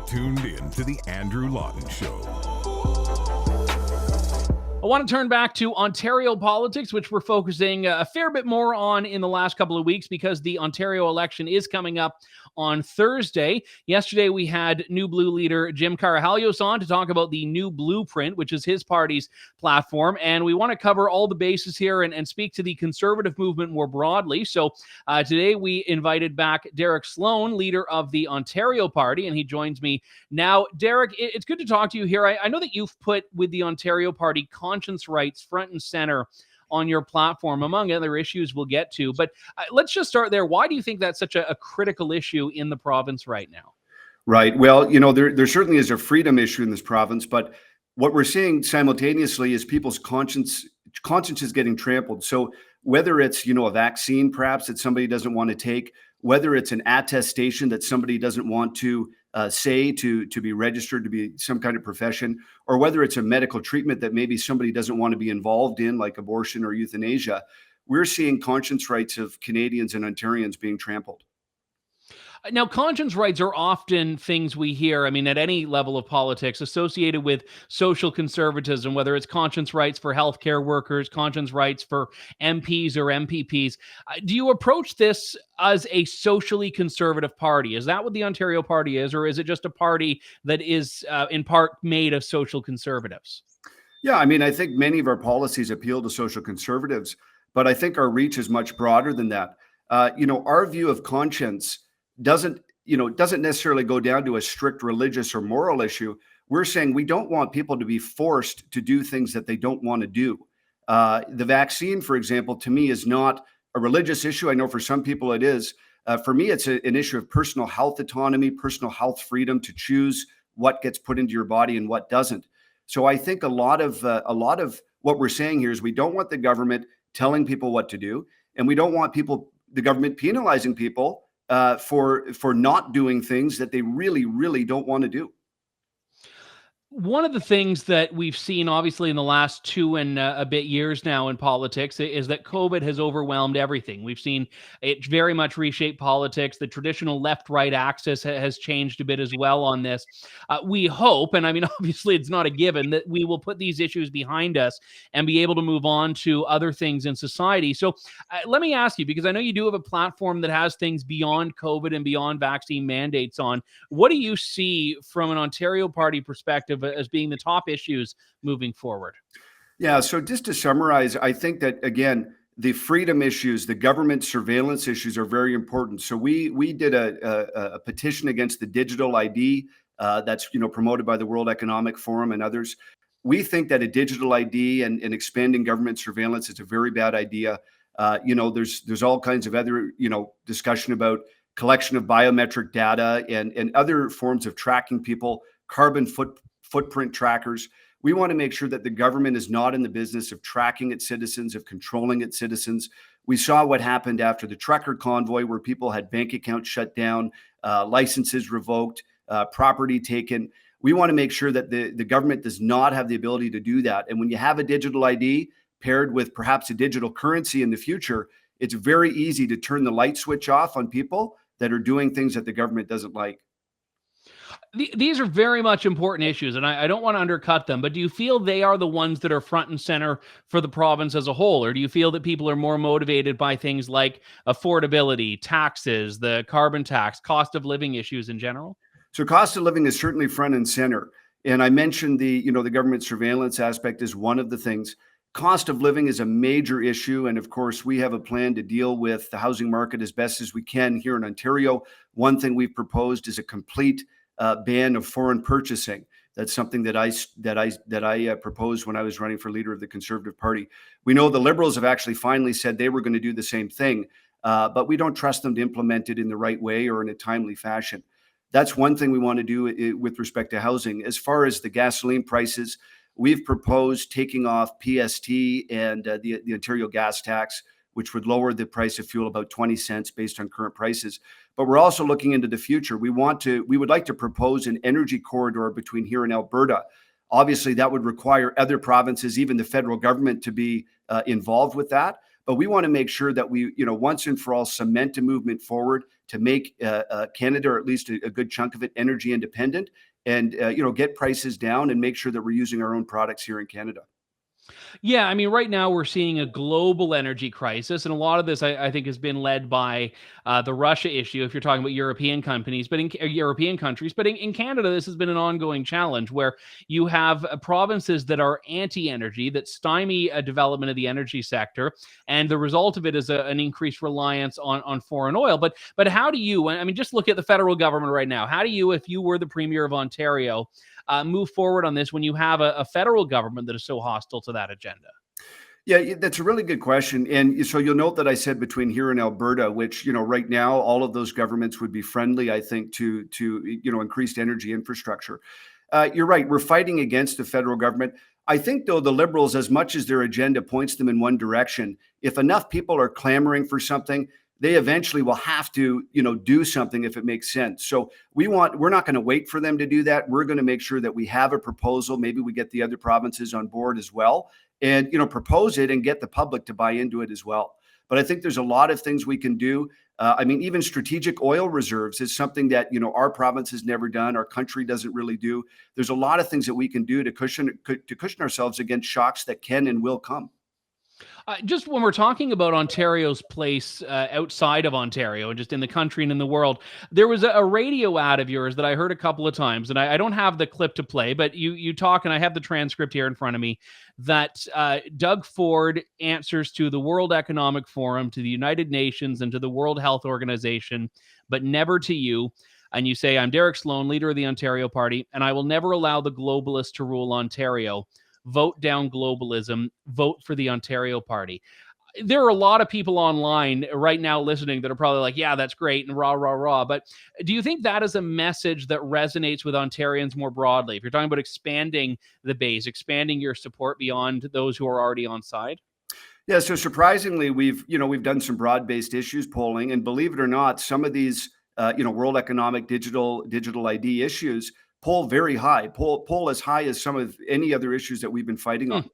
tuned in to the Andrew Lawton Show. I want to turn back to Ontario politics, which we're focusing a fair bit more on in the last couple of weeks because the Ontario election is coming up on Thursday. Yesterday, we had New Blue leader Jim Carahalios on to talk about the New Blueprint, which is his party's platform. And we want to cover all the bases here and speak to the conservative movement more broadly. So today, we invited back Derek Sloan, leader of the Ontario Party, and he joins me now. Derek, it's good to talk to you here. I know that you've put with the Ontario Party conscience rights front and center on your platform, among other issues we'll get to. But let's just start there. Why do you think that's such a critical issue in the province right now? Right. Well, you know, there certainly is a freedom issue in this province, but what we're seeing simultaneously is people's conscience is getting trampled. So whether it's, you know, a vaccine perhaps that somebody doesn't want to take, whether it's an attestation that somebody doesn't want to say to be registered to be some kind of profession, or whether it's a medical treatment that maybe somebody doesn't want to be involved in, like abortion or euthanasia, we're seeing conscience rights of Canadians and Ontarians being trampled. Now, conscience rights are often things we hear, I mean, at any level of politics, associated with social conservatism, whether it's conscience rights for healthcare workers, conscience rights for MPs or MPPs. Do you approach this as a socially conservative party? Is that what the Ontario Party is, or is it just a party that is in part made of social conservatives? Yeah, I mean, I think many of our policies appeal to social conservatives, but I think our reach is much broader than that. You know, our view of conscience doesn't necessarily go down to a strict religious or moral issue. We're saying we don't want people to be forced to do things that they don't want to do. The vaccine, for example, to me is not a religious issue. I know for some people it is. For me, it's an issue of personal health autonomy, personal health freedom to choose what gets put into your body and what doesn't. So I think a lot of what we're saying here is we don't want the government telling people what to do, and we don't want the government penalizing people for not doing things that they really, really don't want to do. One of the things that we've seen, obviously, in the last 2 and a bit years now in politics is that COVID has overwhelmed everything. We've seen it very much reshape politics. The traditional left-right axis has changed a bit as well on this. We hope, and I mean, obviously, it's not a given, that we will put these issues behind us and be able to move on to other things in society. So let me ask you, because I know you do have a platform that has things beyond COVID and beyond vaccine mandates on. What do you see from an Ontario Party perspective as being the top issues moving forward? Yeah, so just to summarize, I think that, again, the freedom issues, the government surveillance issues are very important. So we did a petition against the digital ID that's, you know, promoted by the World Economic Forum and others. We think that a digital ID and expanding government surveillance is a very bad idea. You know, there's all kinds of other, you know, discussion about collection of biometric data and other forms of tracking people, carbon footprint trackers. We want to make sure that the government is not in the business of tracking its citizens, of controlling its citizens. We saw what happened after the trucker convoy, where people had bank accounts shut down, licenses revoked, property taken. We want to make sure that the government does not have the ability to do that. And when you have a digital ID paired with perhaps a digital currency in the future, it's very easy to turn the light switch off on people that are doing things that the government doesn't like. These are very much important issues, and I don't want to undercut them, but do you feel they are the ones that are front and center for the province as a whole? Or do you feel that people are more motivated by things like affordability, taxes, the carbon tax, cost of living issues in general? So cost of living is certainly front and center. And I mentioned the government surveillance aspect is one of the things. Cost of living is a major issue. And of course, we have a plan to deal with the housing market as best as we can here in Ontario. One thing we've proposed is a complete ban of foreign purchasing. That's something that I proposed when I was running for leader of the Conservative Party. We know the Liberals have actually finally said they were going to do the same thing, but we don't trust them to implement it in the right way or in a timely fashion. That's one thing we want to do with respect to housing. As far as the gasoline prices, we've proposed taking off PST and the Ontario gas tax, which would lower the price of fuel about 20 cents based on current prices. But we're also looking into the future. We would like to propose an energy corridor between here and Alberta. Obviously, that would require other provinces, even the federal government, to be involved with that. But we want to make sure that we, once and for all, cement a movement forward to make Canada, or at least a good chunk of it, energy independent, and get prices down and make sure that we're using our own products here in Canada. Yeah, I mean, right now we're seeing a global energy crisis, and a lot of this, I think, has been led by the Russia issue. If you're talking about European companies, but in European countries, but in Canada, this has been an ongoing challenge where you have provinces that are anti-energy, that stymie a development of the energy sector, and the result of it is an increased reliance on foreign oil. But how do you? I mean, just look at the federal government right now. How do you, if you were the premier of Ontario, move forward on this when you have a federal government that is so hostile to that agenda? Yeah, that's a really good question. And so you'll note that I said between here and Alberta, which, right now, all of those governments would be friendly, I think, to increased energy infrastructure. You're right. We're fighting against the federal government. I think, though, the Liberals, as much as their agenda points them in one direction, if enough people are clamoring for something, they eventually will have to, do something if it makes sense. So we're not going to wait for them to do that. We're going to make sure that we have a proposal. Maybe we get the other provinces on board as well, and propose it and get the public to buy into it as well. But I think there's a lot of things we can do. I mean, even strategic oil reserves is something that our province has never done. Our country doesn't really do. There's a lot of things that we can do to cushion ourselves against shocks that can and will come. Just when we're talking about Ontario's place outside of Ontario and just in the country and in the world, there was a radio ad of yours that I heard a couple of times, and I don't have the clip to play, but you talk, and I have the transcript here in front of me, that Doug Ford answers to the World Economic Forum, to the United Nations, and to the World Health Organization, but never to you. And you say, "I'm Derek Sloan, leader of the Ontario Party, and I will never allow the globalists to rule Ontario. Vote down globalism. Vote for the Ontario Party." There are a lot of people online right now listening that are probably like, "Yeah, that's great," and rah, rah, rah. But do you think that is a message that resonates with Ontarians more broadly? If you're talking about expanding the base, expanding your support beyond those who are already on side? Yeah, so surprisingly, we've done some broad-based issues polling, and believe it or not, some of these World Economic digital ID issues poll very high, poll as high as some of any other issues that we've been fighting on.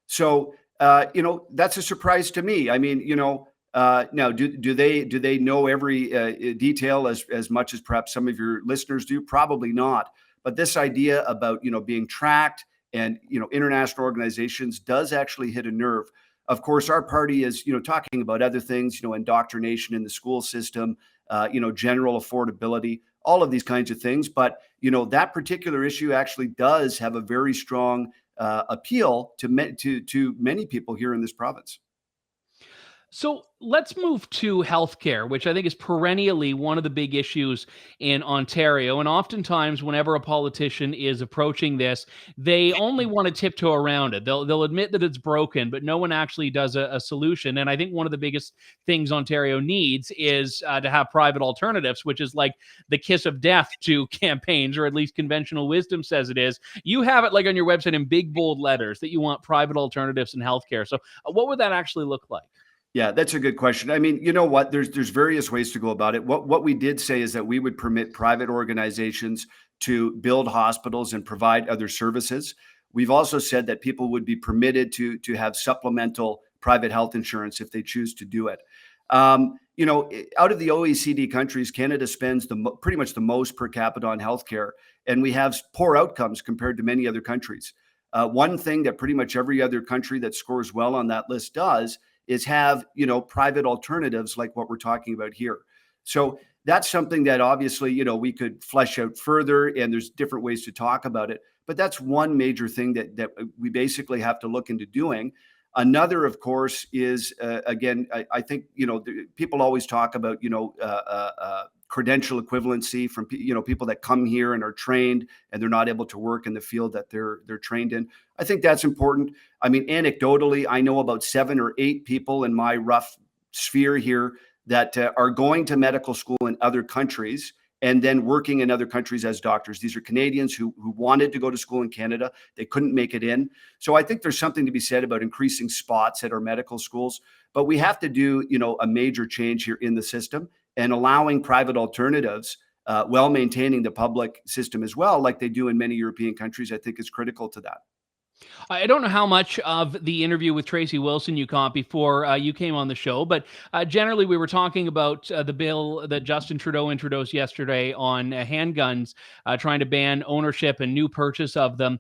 So that's a surprise to me. I mean, now do they know every detail as much as perhaps some of your listeners do? Probably not. But this idea about being tracked and international organizations does actually hit a nerve. Of course, our party is talking about other things, indoctrination in the school system, general affordability, all of these kinds of things. But that particular issue actually does have a very strong appeal to many people here in this province. So let's move to healthcare, which I think is perennially one of the big issues in Ontario. And oftentimes, whenever a politician is approaching this, they only want to tiptoe around it. They'll admit that it's broken, but no one actually does a solution. And I think one of the biggest things Ontario needs is to have private alternatives, which is like the kiss of death to campaigns, or at least conventional wisdom says it is. You have it like on your website in big bold letters that you want private alternatives in healthcare. So what would that actually look like? Yeah, that's a good question. I mean, you know what? There's various ways to go about it. What we did say is that we would permit private organizations to build hospitals and provide other services. We've also said that people would be permitted to have supplemental private health insurance if they choose to do it. Out of the OECD countries, Canada spends pretty much the most per capita on healthcare, and we have poor outcomes compared to many other countries. One thing that pretty much every other country that scores well on that list does is have, private alternatives like what we're talking about here. So that's something that obviously, we could flesh out further, and there's different ways to talk about it. But that's one major thing that we basically have to look into doing. Another, of course, is again, I think people always talk about credential equivalency from people that come here and are trained and they're not able to work in the field that they're trained in. I think that's important. I mean, anecdotally, I know about 7 or 8 people in my rough sphere here that are going to medical school in other countries and then working in other countries as doctors. These are Canadians who wanted to go to school in Canada. They couldn't make it in. So I think there's something to be said about increasing spots at our medical schools. But we have to do, a major change here in the system and allowing private alternatives while maintaining the public system as well, like they do in many European countries, I think is critical to that. I don't know how much of the interview with Tracy Wilson you caught before you came on the show, but generally we were talking about the bill that Justin Trudeau introduced yesterday on handguns, trying to ban ownership and new purchase of them.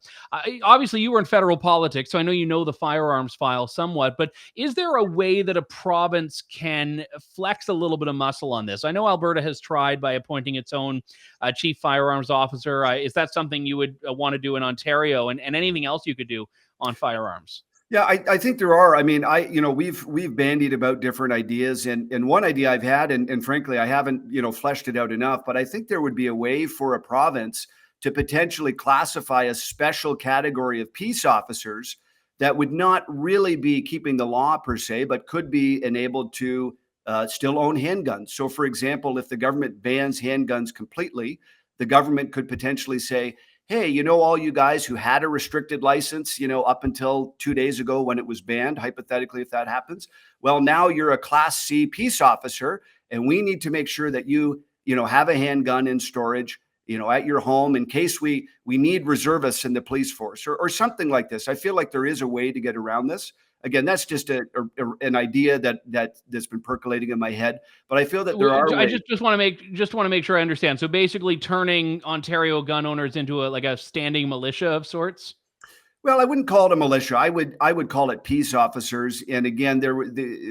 Obviously, you were in federal politics, so I know you know the firearms file somewhat, but is there a way that a province can flex a little bit of muscle on this? I know Alberta has tried by appointing its own chief firearms officer. Is that something you would want to do in Ontario, and anything else you could do on firearms? Yeah, I think there are. I mean, we've bandied about different ideas, and one idea I've had, and frankly, I haven't fleshed it out enough. But I think there would be a way for a province to potentially classify a special category of peace officers that would not really be keeping the law per se, but could be enabled to still own handguns. So, for example, if the government bans handguns completely, the government could potentially say, hey, all you guys who had a restricted license, up until 2 days ago when it was banned, hypothetically, if that happens, well, now you're a Class C peace officer, and we need to make sure that you have a handgun in storage, at your home in case we need reservists in the police force or something like this. I feel like there is a way to get around this. Again, that's just an idea that's been percolating in my head, but I feel that there are. I just want to make sure I understand. So basically, turning Ontario gun owners into a standing militia of sorts. Well, I wouldn't call it a militia. I would call it peace officers. And again,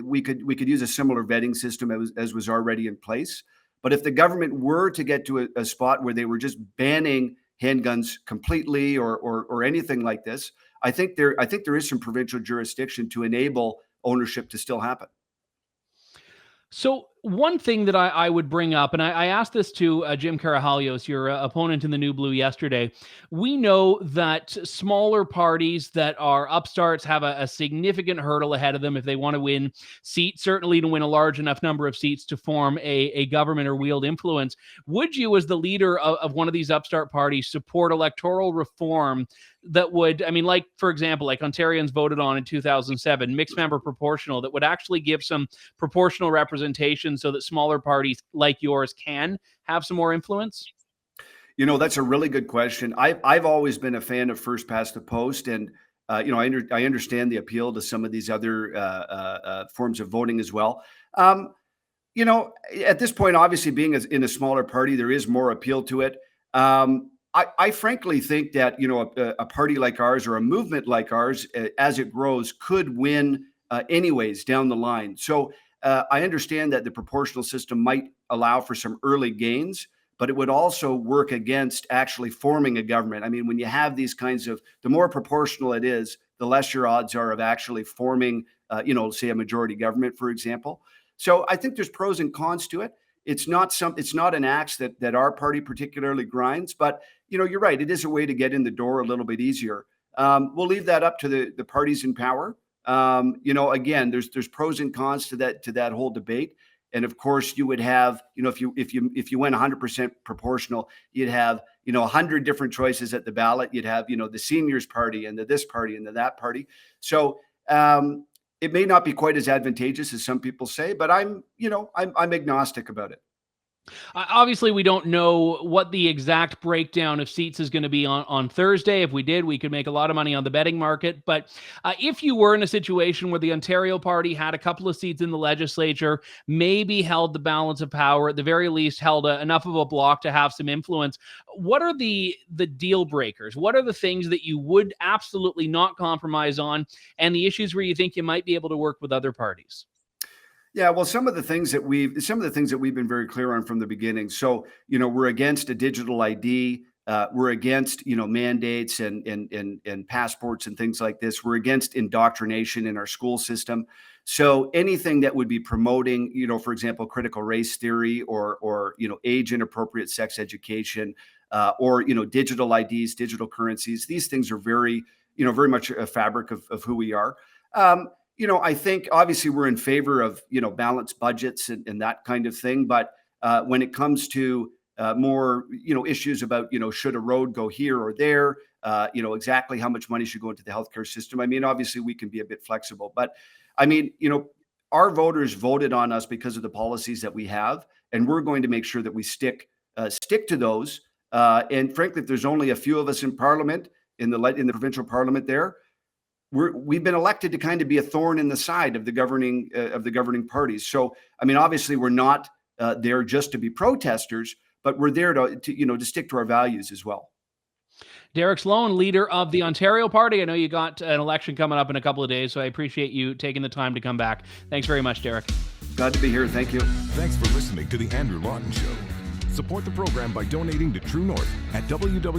we could use a similar vetting system as was already in place. But if the government were to get to a spot where they were just banning handguns completely or anything like this, I think there is some provincial jurisdiction to enable ownership to still happen. So one thing that I would bring up, and I asked this to Jim Karahalios, your opponent in the New Blue yesterday. We know that smaller parties that are upstarts have a significant hurdle ahead of them if they want to win seats, certainly to win a large enough number of seats to form a government or wield influence. Would you, as the leader of one of these upstart parties, support electoral reform that would, like, for example, like Ontarians voted on in 2007, mixed member proportional, that would actually give some proportional representation so that smaller parties like yours can have some more influence? That's a really good question. I've always been a fan of first past the post, and I understand the appeal to some of these other forms of voting as well. At this point, obviously, being in a smaller party, there is more appeal to it. I frankly think that a party like ours or a movement like ours, as it grows, could win anyways down the line. So I understand that the proportional system might allow for some early gains, but it would also work against actually forming a government. I mean, when you have these kinds of, the more proportional it is, the less your odds are of actually forming, say a majority government, for example. So I think there's pros and cons to it. It's not an axe that our party particularly grinds, but you're right. It is a way to get in the door a little bit easier. We'll leave that up to the parties in power. Again, there's pros and cons to that whole debate. And of course, you would have, if you went 100% proportional, you'd have 100 different choices at the ballot. You'd have the seniors party and the this party and the that party. So it may not be quite as advantageous as some people say, but I'm agnostic about it. Obviously, we don't know what the exact breakdown of seats is going to be on Thursday. If we did, we could make a lot of money on the betting market. But if you were in a situation where the Ontario Party had a couple of seats in the legislature, maybe held the balance of power, at the very least held enough of a block to have some influence, what are the deal breakers? What are the things that you would absolutely not compromise on, and the issues where you think you might be able to work with other parties? Yeah, well, some of the things that we've been very clear on from the beginning. So, we're against a digital ID. We're against, mandates and passports and things like this. We're against indoctrination in our school system. So anything that would be promoting, for example, critical race theory or age inappropriate sex education, or digital IDs, digital currencies. These things are very much a fabric of who we are. I think obviously we're in favor of, balanced budgets and that kind of thing. But when it comes to more, issues about, should a road go here or there, exactly how much money should go into the healthcare system. I mean, obviously we can be a bit flexible, but I mean, our voters voted on us because of the policies that we have, and we're going to make sure that we stick to those. And frankly, if there's only a few of us in Parliament, in the provincial parliament there, we've been elected to kind of be a thorn in the side of the governing parties. So, I mean, obviously, we're not there just to be protesters, but we're there to stick to our values as well. Derek Sloan, leader of the Ontario Party. I know you got an election coming up in a couple of days, so I appreciate you taking the time to come back. Thanks very much, Derek. Glad to be here. Thank you. Thanks for listening to The Andrew Lawton Show. Support the program by donating to True North at www.tnc.news.